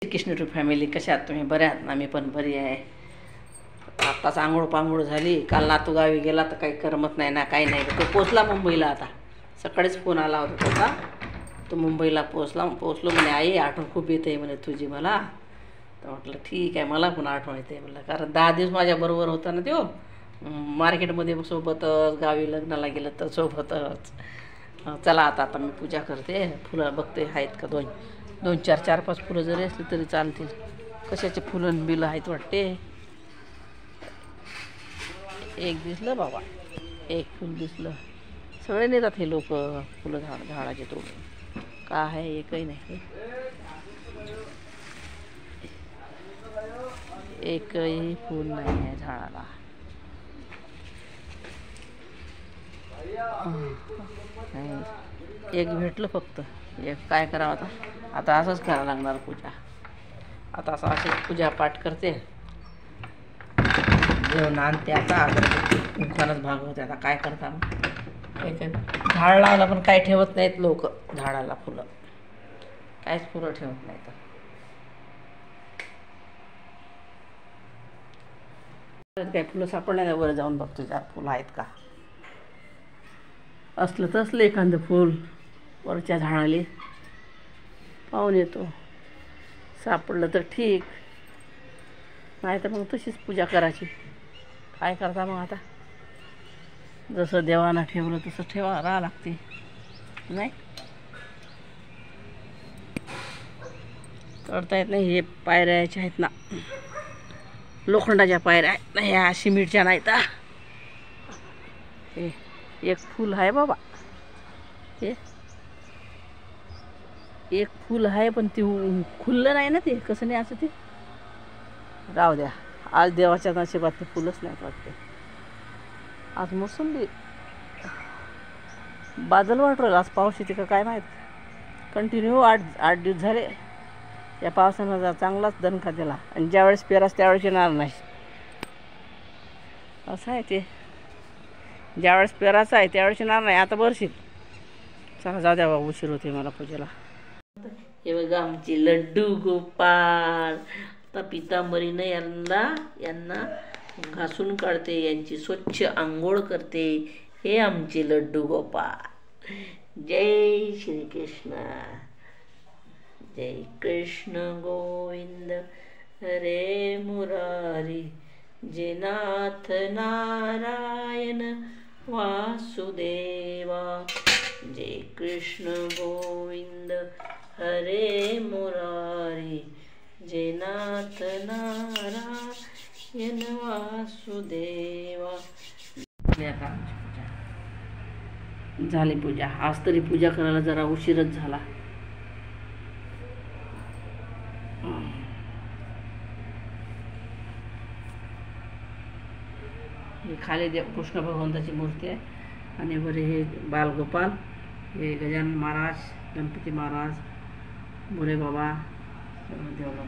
Krishna to family, कशा आहात तुम्ही? बऱ्या आहात ना? मी पण बरी आहे. आत्ताच आंघोळ पांघोळ झाली. काल नातू गावी गेला तर काही करमत नाही ना, काही नाही. तो पोचला मुंबईला. आता सकाळीच फोन आला होता त्याचा. तो मुंबईला पोचलो म्हणे, आई आठवण खूप येते म्हणे तुझी मला. तर म्हटलं ठीक आहे, मला पण आठवण येते म्हटलं, कारण 10 दिवस माझ्याबरोबर होता ना तो. मार्केटमध्ये सोबतच, गावी लग्नाला गेलं तर सोबतच. चला आता मी पूजा करते. फुलं बघते आहेत का, दोन चार 5 फुलं जरी असली तरी चालतील. कशाचे फुलं बिलं आहेत वाटते. एक दिसलं बाबा, एक फुल दिसलं. सगळे नेतात हे लोक फुलं झाडाचे तोडून. का आहे एकही नाही, एकही फूल नाही आहे झाडाला. एक भेटलं फक्त. एक काय करावं आता असंच करावं लागणार पूजा. आता अशी पूजापाठ करते, जेवण आणते. आता दुकानच भागवते. आता काय करता मग. झाड लावलं पण काय ठेवत नाहीत लोक झाडाला फुलं, काहीच फुलं ठेवत नाहीत. काही फुलं सापडल्या, वर जाऊन बघतो जर फुलं आहेत का. असलं तर असलं एखादं फूल वरच्या झाडाले पाहून येतो. सापडलं तर ठीक, नाही तर मग तशीच पूजा करायची. काय करता मग आता. जसं देवानं ठेवलं तसं राहा लागते नाही. चढता येत नाही. हे पायऱ्याच्या आहेत ना, लोखंडाच्या पायऱ्या आहेत ना, ह्या सिमेंटच्या नाहीत. हे एक फूल आहे बाबा, हे एक फूल आहे पण ते खुललं नाही ना. ते कसं नाही असं, ते राहू द्या. आज देवाच्या नशिबात ते फुलंच नाहीत वाटते. आज मोसंबी बादल वाटलं. आज पाऊस येते का काय माहीत. कंटिन्यू 8 दिवस झाले. या पावसानं चांगलाच दणका दिला. आणि ज्यावेळेस पेरास त्यावेळेस येणार नाही, असं आहे ते. ज्यावेळेस पेराचं आहे त्यावेळेस येणार नाही. आता बरशील. चला जाऊ द्या बाबा, उशीर होते मला पूजेला. हे बघा आमचे लड्डू गोपाळ. आता पितांबरीनं यांना घासून काढते, यांची स्वच्छ आंघोळ करते. हे आमचे लड्डू गोपाळ. जय श्रीकृष्ण. जय कृष्ण गोविंद हरे मुरारी. जय नाथ नारायण वासुदेवा. जय कृष्ण गोविंद हरे मुरारी. जय नाथ नारायण वासुदेवा. झाली पूजा. आज तरी पूजा करायला जरा उशीरच झाला. हे खाली कृष्ण भगवंताची मूर्ती आहे. आणि वर हे बालगोपाल, हे गजानन महाराज, गणपती महाराज, भोले बाबा, देव लोक.